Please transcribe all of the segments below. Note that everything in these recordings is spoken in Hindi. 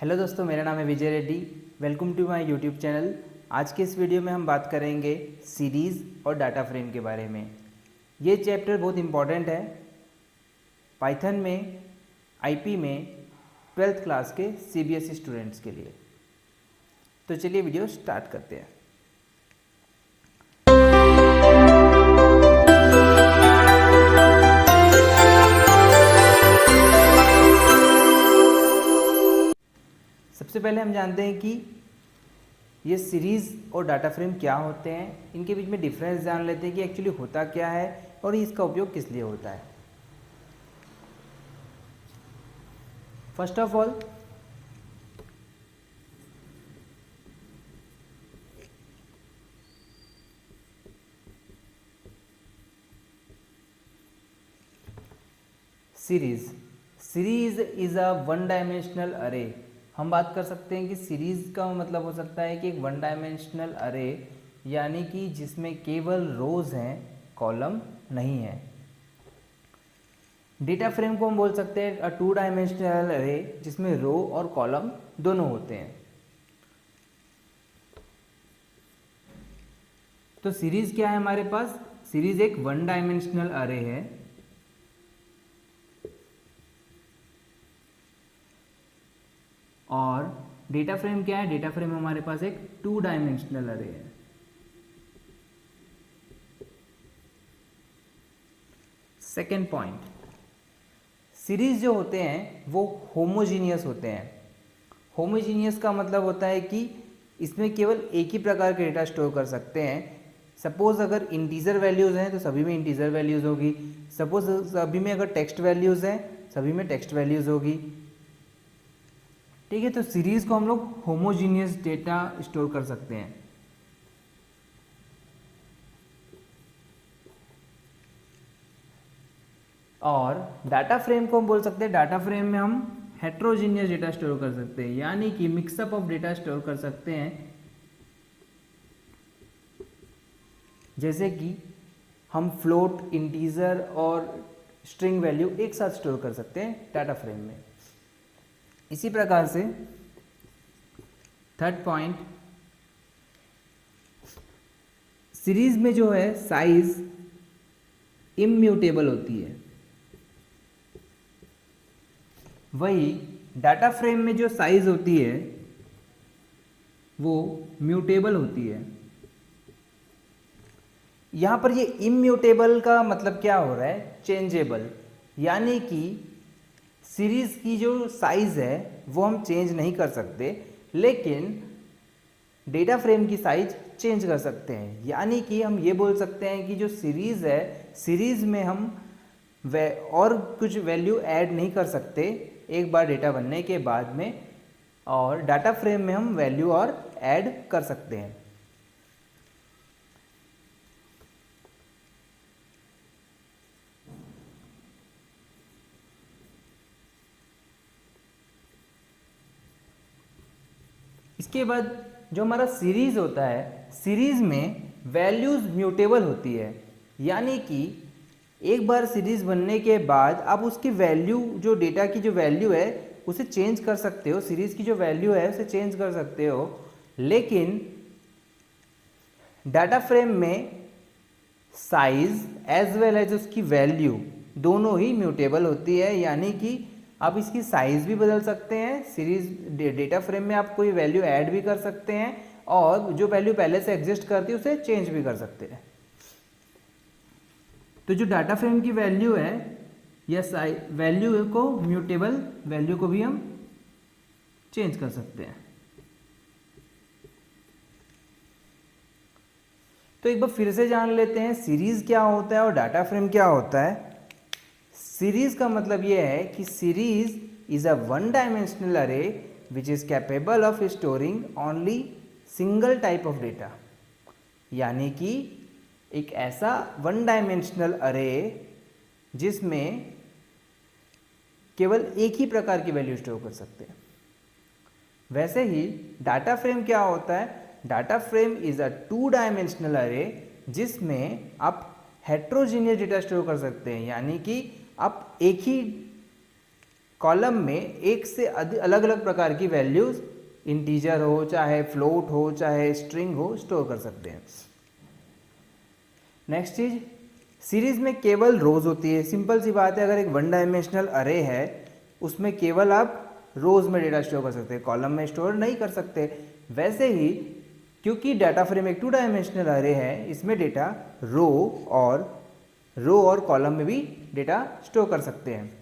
हेलो दोस्तों, मेरा नाम है Vijay Reddy. Welcome to my YouTube channel. आज के इस वीडियो में हम बात करेंगे सीरीज़ और डाटा फ्रेम के बारे में। ये चैप्टर बहुत इम्पॉर्टेंट है पाइथन में, आईपी में 12th क्लास के सीबीएसई स्टूडेंट्स के लिए। तो चलिए वीडियो स्टार्ट करते हैं। सबसे पहले हम जानते हैं कि ये सीरीज़ और डाटा फ्रेम क्या होते हैं, इनके बीच में डिफरेंस जान लेते हैं कि एक्चुअली होता क्या है और इसका उपयोग किस लिए होता है। First of all, series is a one dimensional अरे। हम बात कर सकते हैं कि सीरीज का मतलब हो सकता है कि एक वन डायमेंशनल अरे, यानी कि जिसमें केवल रोज हैं, कॉलम नहीं है। डेटा फ्रेम को हम बोल सकते हैं अ टू डायमेंशनल अरे, जिसमें रो और कॉलम दोनों होते हैं। तो सीरीज क्या है हमारे पास? सीरीज एक वन डायमेंशनल अरे है और डेटा फ्रेम क्या है? डेटा फ्रेम हमारे पास एक टू डायमेंशनल अरे है। सेकेंड पॉइंट, सीरीज जो होते हैं वो होमोजीनियस होते हैं। होमोजीनियस का मतलब होता है कि इसमें केवल एक ही प्रकार के डेटा स्टोर कर सकते हैं। सपोज अगर इंटीजर वैल्यूज हैं तो सभी में इंटीजर वैल्यूज होगी। सपोज सभी में अगर टेक्स्ट वैल्यूज हैं, सभी में टेक्स्ट वैल्यूज होगी। ठीक है, तो सीरीज को हम लोग होमोजीनियस डेटा स्टोर कर सकते हैं। और डाटा फ्रेम को हम बोल सकते हैं, डाटा फ्रेम में हम हेट्रोजीनियस डेटा स्टोर कर सकते हैं, यानी कि मिक्सअप ऑफ डेटा स्टोर कर सकते हैं। जैसे कि हम फ्लोट, इंटीजर और स्ट्रिंग वैल्यू एक साथ स्टोर कर सकते हैं डाटा फ्रेम में। इसी प्रकार से थर्ड पॉइंट, सीरीज में जो है साइज इम्यूटेबल होती है, वही डाटा फ्रेम में जो साइज होती है वो म्यूटेबल होती है। यहां पर ये इम्यूटेबल का मतलब क्या हो रहा है? चेंजेबल, यानी कि सीरीज की जो साइज है वो हम चेंज नहीं कर सकते, लेकिन डेटा फ्रेम की साइज चेंज कर सकते हैं। यानी कि हम ये बोल सकते हैं कि जो सीरीज है, सीरीज में हम और कुछ वैल्यू ऐड नहीं कर सकते एक बार डेटा बनने के बाद में, और डाटा फ्रेम में हम वैल्यू और ऐड कर सकते हैं। इसके बाद जो हमारा सीरीज होता है, सीरीज में वैल्यूज म्यूटेबल होती है, यानी कि एक बार सीरीज बनने के बाद आप उसकी वैल्यू, जो डेटा की जो वैल्यू है उसे चेंज कर सकते हो। सीरीज की जो वैल्यू है उसे चेंज कर सकते हो, लेकिन डाटा फ्रेम में साइज एज वेल एज उसकी वैल्यू दोनों ही म्यूटेबल होती है, यानी कि आप इसकी साइज भी बदल सकते हैं। सीरीज डेटा फ्रेम में आप कोई वैल्यू ऐड भी कर सकते हैं और जो वैल्यू पहले से एग्जिस्ट करती है उसे चेंज भी कर सकते हैं। तो जो डाटा फ्रेम की वैल्यू है या वैल्यू को, म्यूटेबल वैल्यू को भी हम चेंज कर सकते हैं। तो एक बार फिर से जान लेते हैं सीरीज क्या होता है और डाटा फ्रेम क्या होता है। सीरीज का मतलब यह है कि series is a one dimensional array which is capable of storing only single type of data, यानी कि एक ऐसा वन डायमेंशनल अरे जिसमें केवल एक ही प्रकार की वैल्यू स्टोर कर सकते हैं। वैसे ही डाटा फ्रेम क्या होता है? Data frame is a two dimensional अरे जिसमें आप हेट्रोजीनियस डेटा स्टोर कर सकते हैं, यानी कि आप एक ही कॉलम में एक से अलग अलग प्रकार की वैल्यूज, इंटीजर हो चाहे फ्लोट हो चाहे स्ट्रिंग हो, स्टोर कर सकते हैं। नेक्स्ट चीज, सीरीज में केवल रोज होती है। सिंपल सी बात है, अगर एक वन डायमेंशनल अरे है उसमें केवल आप रोज में डेटा स्टोर कर सकते हैं, कॉलम में स्टोर नहीं कर सकते। वैसे ही क्योंकि डाटा फ्रेम एक टू डायमेंशनल अरे है, इसमें डेटा रो और कॉलम में भी डेटा स्टोर कर सकते हैं।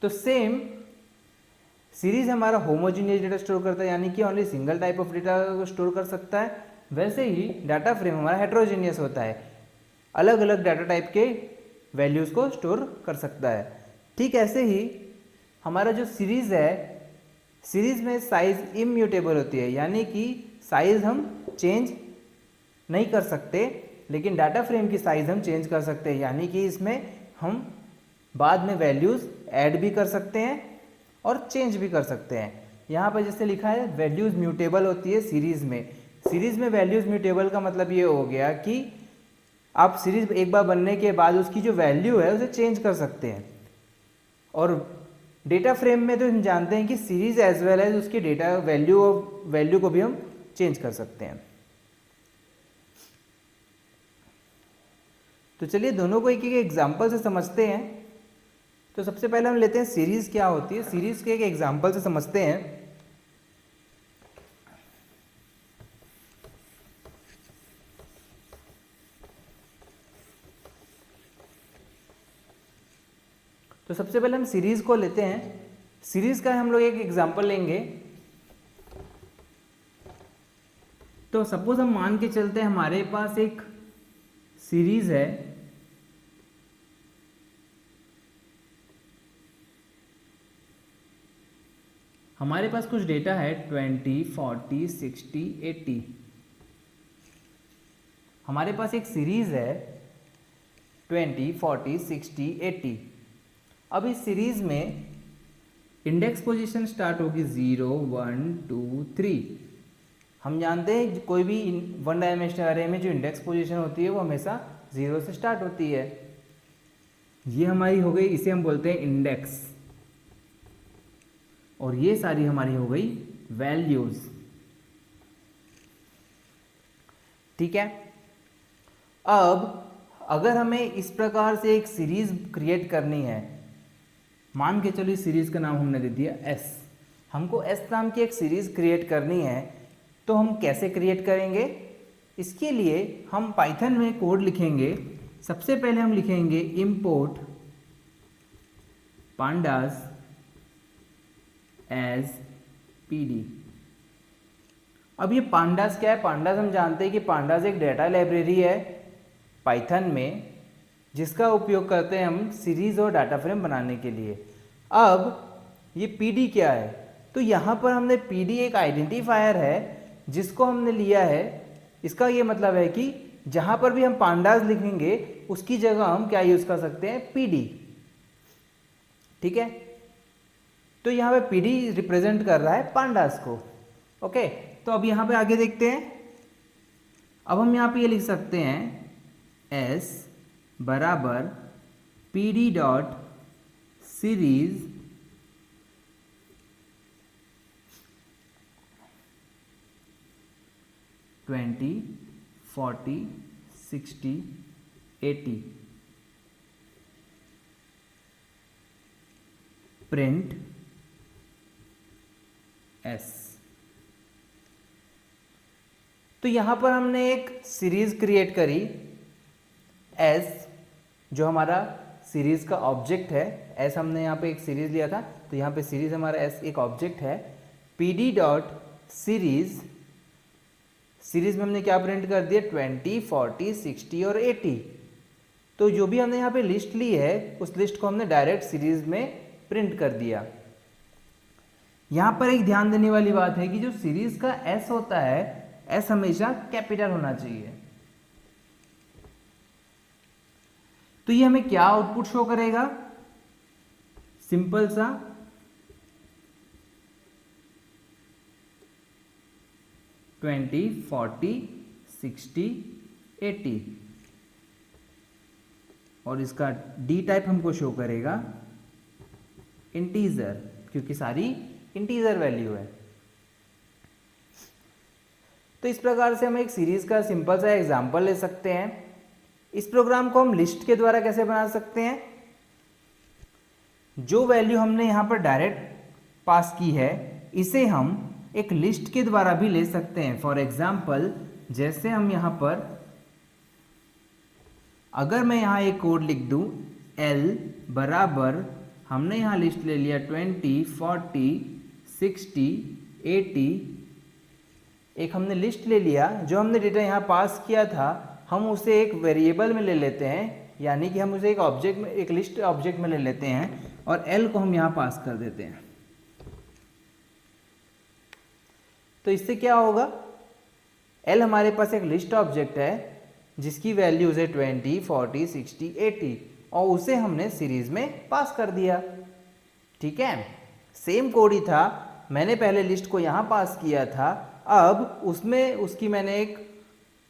तो सेम सीरीज हमारा होमोजीनियस डेटा स्टोर करता है, यानी कि only single type of data को स्टोर कर सकता है। वैसे ही डाटा फ्रेम हमारा हेट्रोजीनियस होता है, अलग अलग डाटा टाइप के वैल्यूज को स्टोर कर सकता है। ठीक ऐसे ही हमारा जो सीरीज है, सीरीज में साइज इम्यूटेबल होती है, यानी कि साइज हम चेंज नहीं कर सकते, लेकिन डाटा फ्रेम की साइज हम चेंज कर सकते हैं, यानी कि इसमें हम बाद में वैल्यूज ऐड भी कर सकते हैं और चेंज भी कर सकते हैं। यहाँ पर जैसे लिखा है वैल्यूज म्यूटेबल होती है सीरीज में। सीरीज में वैल्यूज म्यूटेबल का मतलब ये हो गया कि आप सीरीज एक बार बनने के बाद उसकी जो वैल्यू है उसे चेंज कर सकते हैं। और डेटा फ्रेम में तो हम जानते हैं कि सीरीज एज वेल एज उसकी डेटा वैल्यू को भी हम चेंज कर सकते हैं। तो चलिए दोनों को एक एक एग्जाम्पल से समझते हैं। तो सबसे पहले हम लेते हैं सीरीज क्या होती है, सीरीज के एक एग्जाम्पल से समझते हैं। तो सबसे पहले हम सीरीज को लेते हैं। सीरीज का हम लोग एक एग्जाम्पल लेंगे। तो सपोज हम मान के चलते हैं हमारे पास एक सीरीज है, हमारे पास कुछ डेटा है 20, 40, 60, 80। हमारे पास एक सीरीज है 20, 40, 60, 80। अब इस सीरीज में इंडेक्स पोजीशन स्टार्ट होगी 0, 1, 2, 3। हम जानते हैं कोई भी वन डायमेंशनल अरे में जो इंडेक्स पोजीशन होती है वो हमेशा 0 से स्टार्ट होती है। ये हमारी हो गई, इसे हम बोलते हैं इंडेक्स, और ये सारी हमारी हो गई वैल्यूज। ठीक है। अब अगर हमें इस प्रकार से एक सीरीज क्रिएट करनी है, मान के चलो इस सीरीज का नाम हमने दे दिया S। हमको S नाम की एक सीरीज क्रिएट करनी है, तो हम कैसे क्रिएट करेंगे? इसके लिए हम पाइथन में कोड लिखेंगे। सबसे पहले हम लिखेंगे import pandas as pd। अब ये पांडास क्या है? पांडास हम जानते हैं कि पांडास एक डेटा लाइब्रेरी है पाइथन में, जिसका उपयोग करते हैं हम सीरीज और डाटा फ्रेम बनाने के लिए। अब ये पीडी क्या है? तो यहाँ पर हमने पीडी एक आइडेंटिफायर है जिसको हमने लिया है। इसका ये मतलब है कि जहाँ पर भी हम पांडास लिखेंगे उसकी जगह हम क्या यूज कर सकते हैं? पीडी। ठीक है। तो यहाँ पे पीडी रिप्रेजेंट कर रहा है पांडास को। ओके, तो अब यहाँ पे आगे देखते हैं। अब हम यहाँ पे ये लिख सकते हैं एस बराबर PD dot series twenty, 40, 60, 80 print S. तो यहां पर हमने एक सीरीज क्रिएट करी एस, जो हमारा सीरीज का ऑब्जेक्ट है। एस हमने यहाँ पे एक सीरीज लिया था, तो यहाँ पे सीरीज हमारा एस एक ऑब्जेक्ट है। पीडी डॉट सीरीज, सीरीज में हमने क्या प्रिंट कर दिया? 20, 40, 60 और 80। तो जो भी हमने यहाँ पे लिस्ट ली है उस लिस्ट को हमने डायरेक्ट सीरीज में प्रिंट कर दिया। यहाँ पर एक ध्यान देने वाली बात है कि जो सीरीज का एस होता है, एस हमेशा कैपिटल होना चाहिए। तो ये हमें क्या आउटपुट शो करेगा? सिंपल सा 20, 40, 60, 80, और इसका डी टाइप हमको शो करेगा इंटीजर, क्योंकि सारी इंटीजर वैल्यू है। तो इस प्रकार से हम एक सीरीज का सिंपल सा एग्जांपल ले सकते हैं। इस प्रोग्राम को हम लिस्ट के द्वारा कैसे बना सकते हैं? जो वैल्यू हमने यहाँ पर डायरेक्ट पास की है इसे हम एक लिस्ट के द्वारा भी ले सकते हैं। फॉर एग्जाम्पल, जैसे हम यहाँ पर अगर मैं यहाँ एक कोड लिख दूँ L बराबर, हमने यहाँ लिस्ट ले लिया 20, 40, 60, 80, एक हमने लिस्ट ले लिया। जो हमने डेटा यहाँ पास किया था हम उसे एक वेरिएबल में ले लेते हैं, यानी कि हम उसे एक ऑब्जेक्ट में, एक लिस्ट ऑब्जेक्ट में ले लेते हैं और L को हम यहाँ पास कर देते हैं। तो इससे क्या होगा? L हमारे पास एक लिस्ट ऑब्जेक्ट है जिसकी वैल्यूज है 20, 40, 60, 80 और उसे हमने सीरीज में पास कर दिया। ठीक है, सेम कोड ही था, मैंने पहले लिस्ट को यहाँ पास किया था, अब उसमें उसकी मैंने एक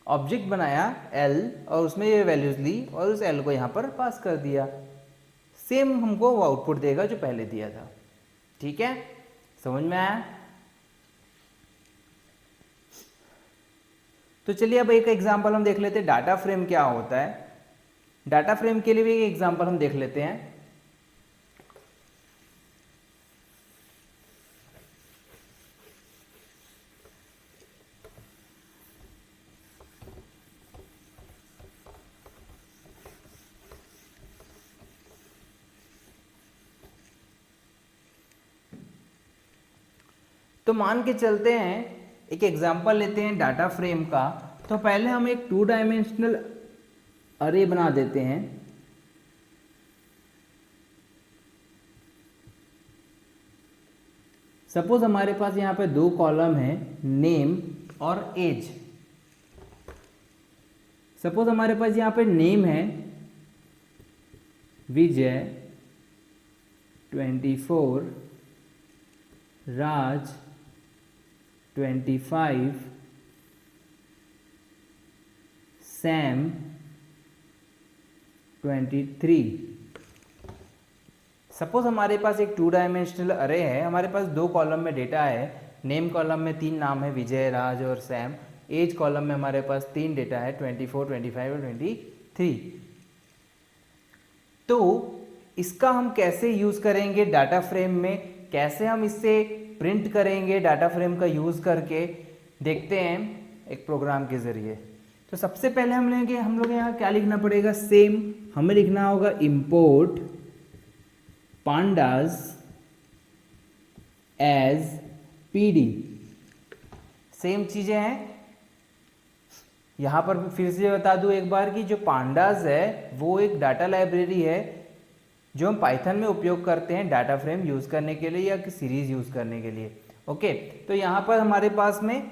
ऑब्जेक्ट बनाया L और उसमें ये वैल्यूज ली और उस L को यहाँ पर पास कर दिया। सेम हमको वो आउटपुट देगा जो पहले दिया था। ठीक है, समझ में आया? तो चलिए अब एक एग्जांपल हम देख लेते हैं, डाटा फ्रेम क्या होता है। डाटा फ्रेम के लिए भी एक एग्जांपल हम देख लेते हैं। तो मान के चलते हैं, एक एग्जांपल लेते हैं डाटा फ्रेम का। तो पहले हम एक 2 डायमेंशनल अरे बना देते हैं। सपोज हमारे पास यहाँ पे 2 कॉलम है, नेम और एज। सपोज हमारे पास यहाँ पे नेम है विजय, 24, राज 25, सैम 23। सपोज हमारे पास एक 2 डायमेंशनल अरे है, हमारे पास 2 कॉलम में डेटा है। नेम कॉलम में 3 नाम है, विजय, राज और सैम। एज कॉलम में हमारे पास 3 डेटा है, 24, 25 और 23। तो इसका हम कैसे यूज करेंगे डाटा फ्रेम में, कैसे हम इससे प्रिंट करेंगे डाटा फ्रेम का यूज करके, देखते हैं एक प्रोग्राम के जरिए। तो सबसे पहले हम लोग यहाँ क्या लिखना पड़ेगा? सेम हमें लिखना होगा import pandas as pd। Same चीजें हैं यहां पर। फिर से बता दूं एक बार कि जो पांडास है वो एक डाटा लाइब्रेरी है जो हम पाइथन में उपयोग करते हैं डाटा फ्रेम यूज करने के लिए या सीरीज यूज करने के लिए। ओके, तो यहां पर हमारे पास में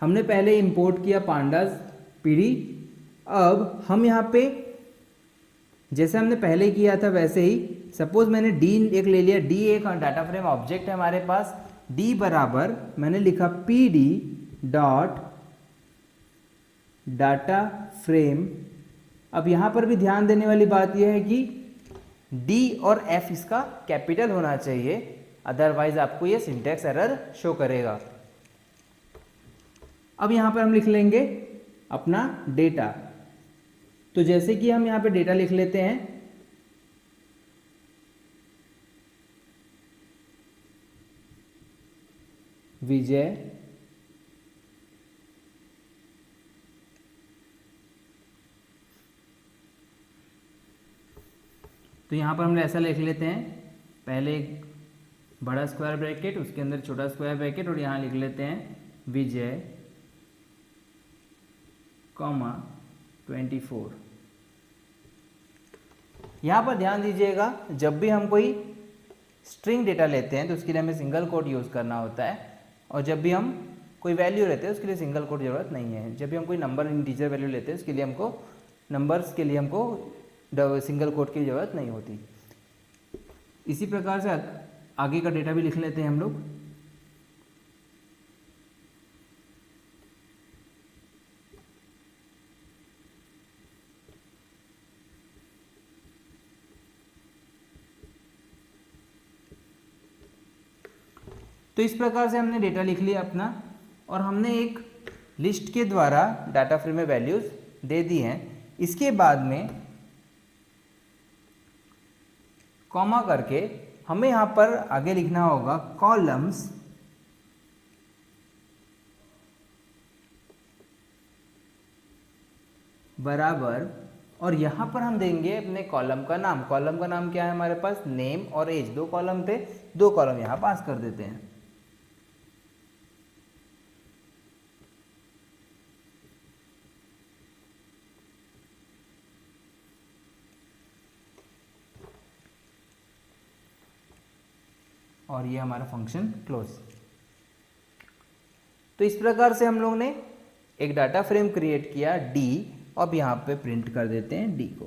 हमने पहले इंपोर्ट किया पांडास pd। अब हम यहाँ पे जैसे हमने पहले किया था वैसे ही, सपोज मैंने d एक ले लिया। d एक डाटा फ्रेम ऑब्जेक्ट है हमारे पास। d बराबर मैंने लिखा pd डॉट डाटा फ्रेम। अब यहाँ पर भी ध्यान देने वाली बात यह है कि d और f इसका कैपिटल होना चाहिए, अदरवाइज आपको ये सिंटैक्स एरर शो करेगा। अब यहाँ पर हम लिख लेंगे अपना डेटा। तो जैसे कि हम यहाँ पे डेटा लिख लेते हैं, विजय, तो यहाँ पर हम ऐसा लिख लेते हैं, पहले एक बड़ा स्क्वायर ब्रैकेट, उसके अंदर छोटा स्क्वायर ब्रैकेट और यहाँ लिख लेते हैं विजय कॉमा 24। यहाँ पर ध्यान दीजिएगा, जब भी हम कोई स्ट्रिंग डेटा लेते हैं तो उसके लिए हमें सिंगल कोट यूज़ करना होता है, और जब भी हम कोई वैल्यू लेते हैं उसके लिए सिंगल कोट ज़रूरत नहीं है। जब भी हम कोई नंबर इंटीजर वैल्यू लेते हैं उसके लिए हमको नंबर्स के लिए हमको सिंगल कोट की ज़रूरत नहीं होती। इसी प्रकार से आगे का डेटा भी लिख लेते हैं हम लोग। तो इस प्रकार से हमने डेटा लिख लिया अपना, और हमने एक लिस्ट के द्वारा डाटा फ्रेम में वैल्यूज दे दी हैं। इसके बाद में कॉमा करके हमें यहाँ पर आगे लिखना होगा कॉलम्स बराबर, और यहाँ पर हम देंगे अपने कॉलम का नाम। कॉलम का नाम क्या है हमारे पास, नेम और एज, दो कॉलम थे, दो कॉलम यहाँ पास कर देते हैं। और ये हमारा फंक्शन क्लोज। तो इस प्रकार से हम लोग ने एक डाटा फ्रेम क्रिएट किया डी, अब यहाँ पे प्रिंट कर देते हैं डी को।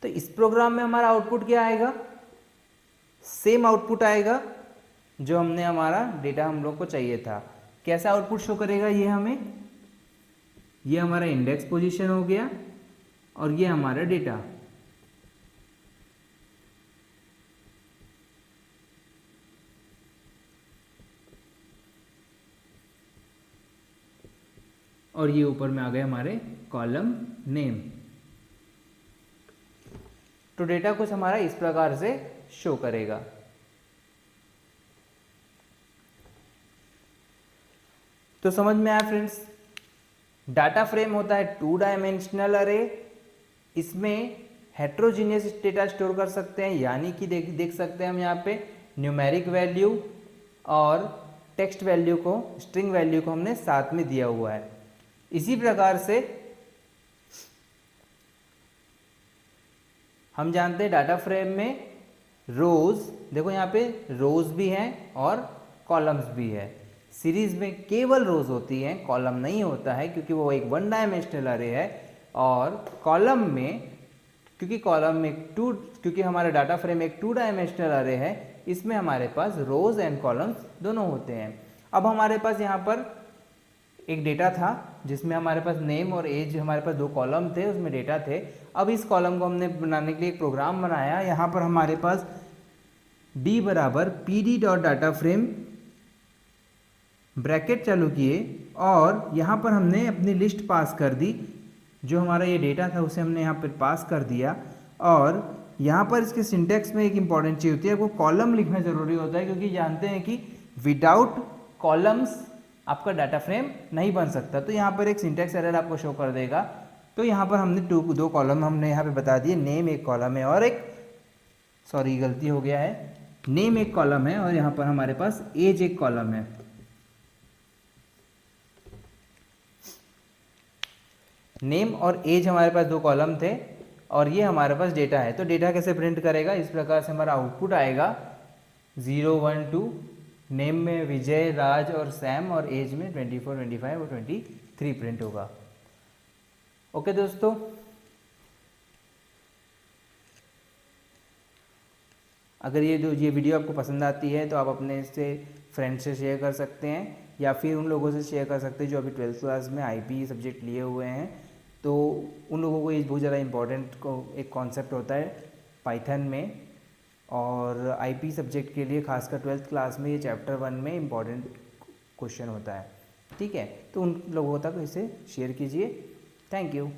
तो इस प्रोग्राम में हमारा आउटपुट क्या आएगा, सेम आउटपुट आएगा जो हमने हमारा डेटा हम लोग को चाहिए था। कैसा आउटपुट शो करेगा ये हमें, ये हमारा इंडेक्स पोजीशन हो गया और ये हमारा डेटा। और ये ऊपर में आ गए हमारे कॉलम नेम। तो डेटा कुछ हमारा इस प्रकार से शो करेगा। तो समझ में आया फ्रेंड्स, डाटा फ्रेम होता है 2 डायमेंशनल अरे। इसमें हेट्रोजीनियस डेटा स्टोर कर सकते हैं, यानी कि देख सकते हैं हम यहाँ पे न्यूमेरिक वैल्यू और टेक्स्ट वैल्यू को, स्ट्रिंग वैल्यू को हमने साथ में दिया हुआ है। इसी प्रकार से हम जानते हैं डाटा फ्रेम में रोज, देखो यहाँ पे रोज भी हैं और कॉलम्स भी है। सीरीज में केवल रोज होती हैं, कॉलम नहीं होता है, क्योंकि वो एक 1 डायमेंशनल अरे है। और कॉलम में, क्योंकि हमारा डाटा फ्रेम एक 2 डायमेंशनल अरे है, इसमें हमारे पास रोज एंड कॉलम्स दोनों होते हैं। अब हमारे पास यहाँ पर एक डेटा था जिसमें हमारे पास नेम और एज, हमारे पास 2 कॉलम थे, उसमें डेटा थे। अब इस कॉलम को हमने बनाने के लिए एक प्रोग्राम बनाया। यहाँ पर हमारे पास डी बराबर pd dot data frame bracket चालू किए, और यहाँ पर हमने अपनी लिस्ट पास कर दी। जो हमारा ये डेटा था उसे हमने यहाँ पर पास कर दिया। और यहाँ पर इसके सिंटेक्स में एक इंपॉर्टेंट चीज़ होती है, आपको कॉलम लिखना जरूरी होता है, क्योंकि जानते हैं कि विदाउट कॉलम्स आपका डाटा फ्रेम नहीं बन सकता। तो यहाँ पर एक सिंटेक्स एरर आपको शो कर देगा। तो यहाँ पर हमने 2 कॉलम हमने यहाँ पे बता दिए, नेम एक कॉलम है और एक, सॉरी गलती हो गया है, नेम एक कॉलम है और यहाँ पर हमारे पास एज एक कॉलम है। नेम और एज हमारे पास 2 कॉलम थे और ये हमारे पास डेटा है। तो डेटा कैसे प्रिंट करेगा, इस प्रकार से हमारा आउटपुट आएगा 0 1 2, नेम में विजय, राज और सैम, और एज में 24 25 और 23 प्रिंट होगा। ओके दोस्तों, अगर ये वीडियो आपको पसंद आती है तो आप अपने से फ्रेंड से शेयर कर सकते हैं, या फिर उन लोगों से शेयर कर सकते हैं जो अभी 12th क्लास में आईपी सब्जेक्ट लिए हुए हैं। तो उन लोगों को ये बहुत ज़्यादा इम्पोर्टेंट एक कॉन्सेप्ट होता है पाइथन में, और आईपी सब्जेक्ट के लिए खासकर 12th क्लास में ये चैप्टर 1 में इम्पॉर्टेंट क्वेश्चन होता है। ठीक है, तो उन लोगों तक इसे शेयर कीजिए। Thank you.